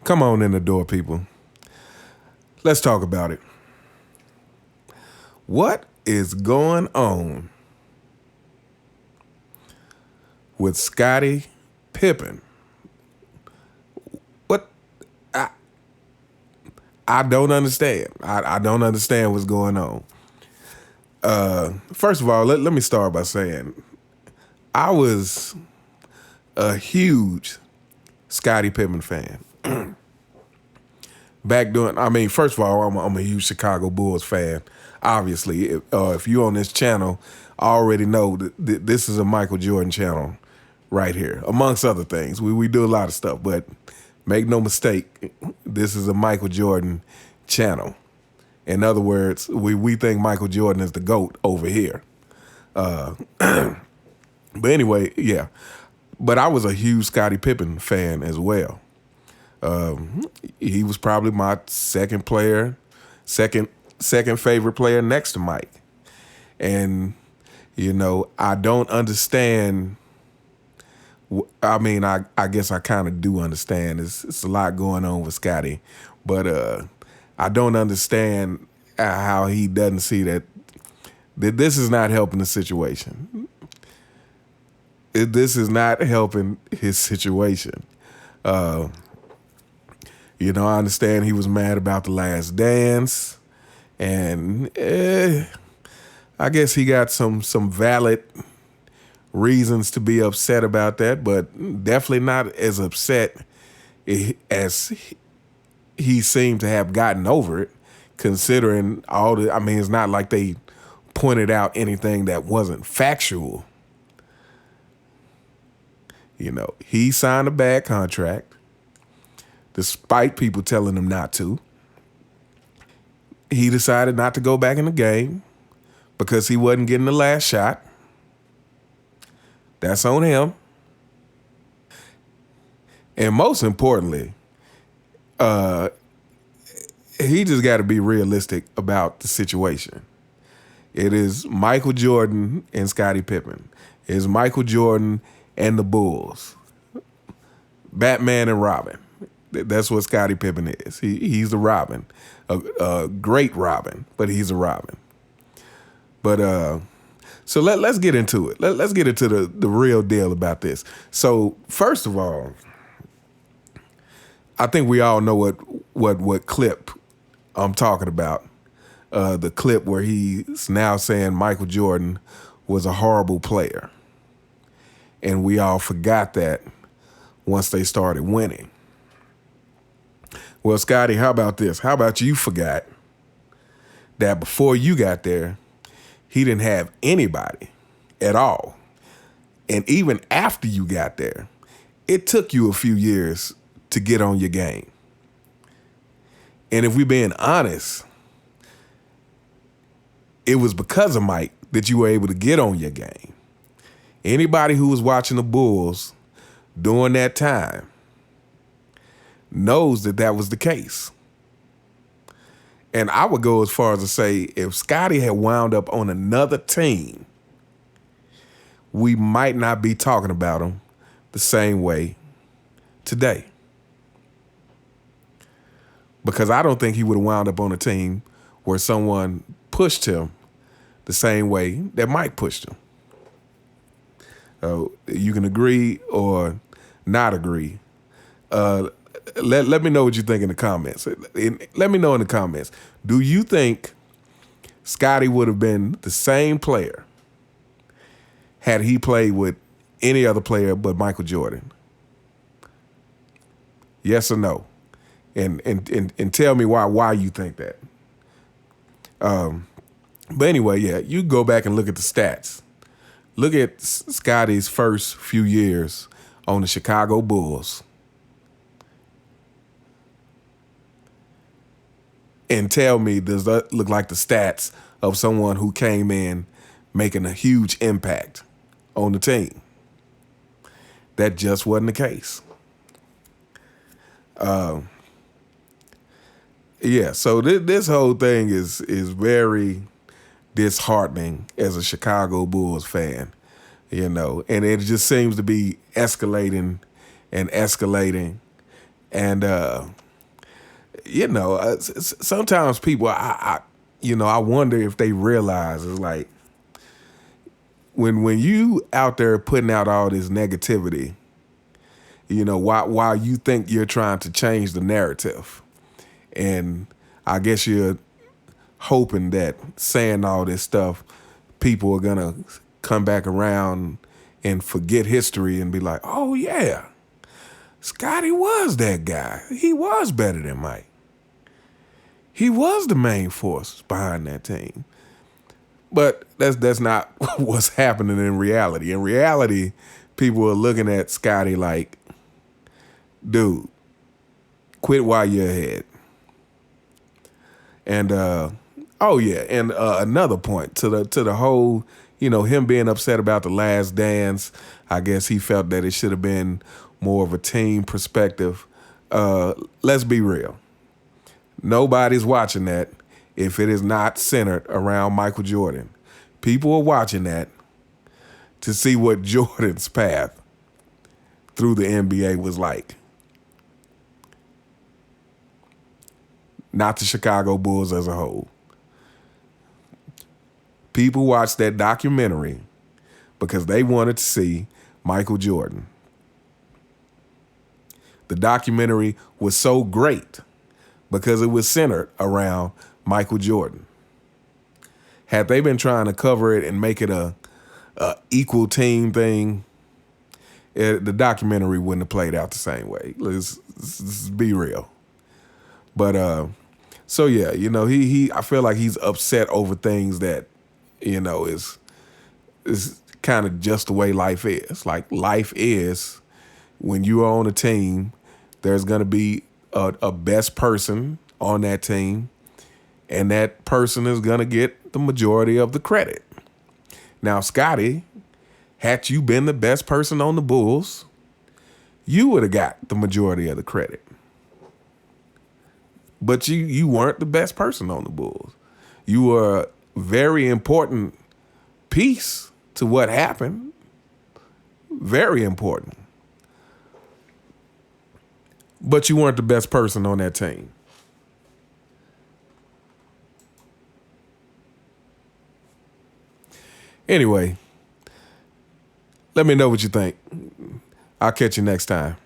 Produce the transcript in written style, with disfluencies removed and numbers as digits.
Come on in the door, people. Let's talk about it. What is going on with Scottie Pippen? What? I don't understand. I don't understand what's going on. First of all, let me start by saying I was a huge Scottie Pippen fan. First of all, I'm a huge Chicago Bulls fan. Obviously, if you're on this channel, I already know that this is a Michael Jordan channel right here, amongst other things. We do a lot of stuff, but make no mistake, this is a Michael Jordan channel. In other words, we think Michael Jordan is the GOAT over here. But anyway, yeah. But I was a huge Scottie Pippen fan as well. He was probably my second favorite player next to Mike. And, I don't understand. I guess I kind of do understand. It's a lot going on with Scottie. But I don't understand how he doesn't see that this is not helping the situation. This is not helping his situation. I understand he was mad about The Last Dance, and I guess he got some valid reasons to be upset about that, but definitely not as upset as he seemed to have gotten over it, considering it's not like they pointed out anything that wasn't factual. He signed a bad contract, despite people telling him not to. He decided not to go back in the game because he wasn't getting the last shot. That's on him. And most importantly, he just got to be realistic about the situation. It is Michael Jordan and Scottie Pippen. It is Michael Jordan and the Bulls. Batman and Robin. That's what Scottie Pippen is. He's the Robin. A great Robin, but he's a Robin. But so let's get into it. Let's get into the real deal about this. So first of all, I think we all know what clip I'm talking about. The clip where he's now saying Michael Jordan was a horrible player. And we all forgot that once they started winning. Well, Scottie, how about this? How about you forgot that before you got there, he didn't have anybody at all. And even after you got there, it took you a few years to get on your game. And if we're being honest, it was because of Mike that you were able to get on your game. Anybody who was watching the Bulls during that time knows that was the case. And I would go as far as to say, if Scottie had wound up on another team, we might not be talking about him the same way today. Because I don't think he would have wound up on a team where someone pushed him the same way that Mike pushed him. You can agree or not agree. Let me know what you think in the comments. Let me know in the comments. Do you think Scottie would have been the same player had he played with any other player but Michael Jordan? Yes or no? And tell me why you think that. But anyway, yeah, you go back and look at the stats. Look at Scottie's first few years on the Chicago Bulls. And tell me, does that look like the stats of someone who came in making a huge impact on the team? That just wasn't the case. So this whole thing is very disheartening as a Chicago Bulls fan, and it just seems to be escalating and escalating. And sometimes people, I wonder if they realize it's like when you out there putting out all this negativity, while you think you're trying to change the narrative, and I guess you're hoping that saying all this stuff, people are gonna come back around and forget history and be like, oh yeah, Scottie was that guy. He was better than Mike. He was the main force behind that team. But that's not what's happening in reality. In reality, people are looking at Scottie like, dude, quit while you're ahead. And another point to the whole, him being upset about The Last Dance. I guess he felt that it should have been more of a team perspective. Let's be real. Nobody's watching that if it is not centered around Michael Jordan. People are watching that to see what Jordan's path through the NBA was like. Not the Chicago Bulls as a whole. People watched that documentary because they wanted to see Michael Jordan. The documentary was so great because it was centered around Michael Jordan. Had they been trying to cover it and make it a equal team thing, the documentary wouldn't have played out the same way. Let's be real. But so yeah, he I feel like he's upset over things that, is kind of just the way life is. Like life is, when you are on a team, there's gonna be a best person on that team, and that person is gonna get the majority of the credit. Now, Scottie, had you been the best person on the Bulls, you would have got the majority of the credit. But you weren't the best person on the Bulls. You were a very important piece to what happened. Very important. But you weren't the best person on that team. Anyway, let me know what you think. I'll catch you next time.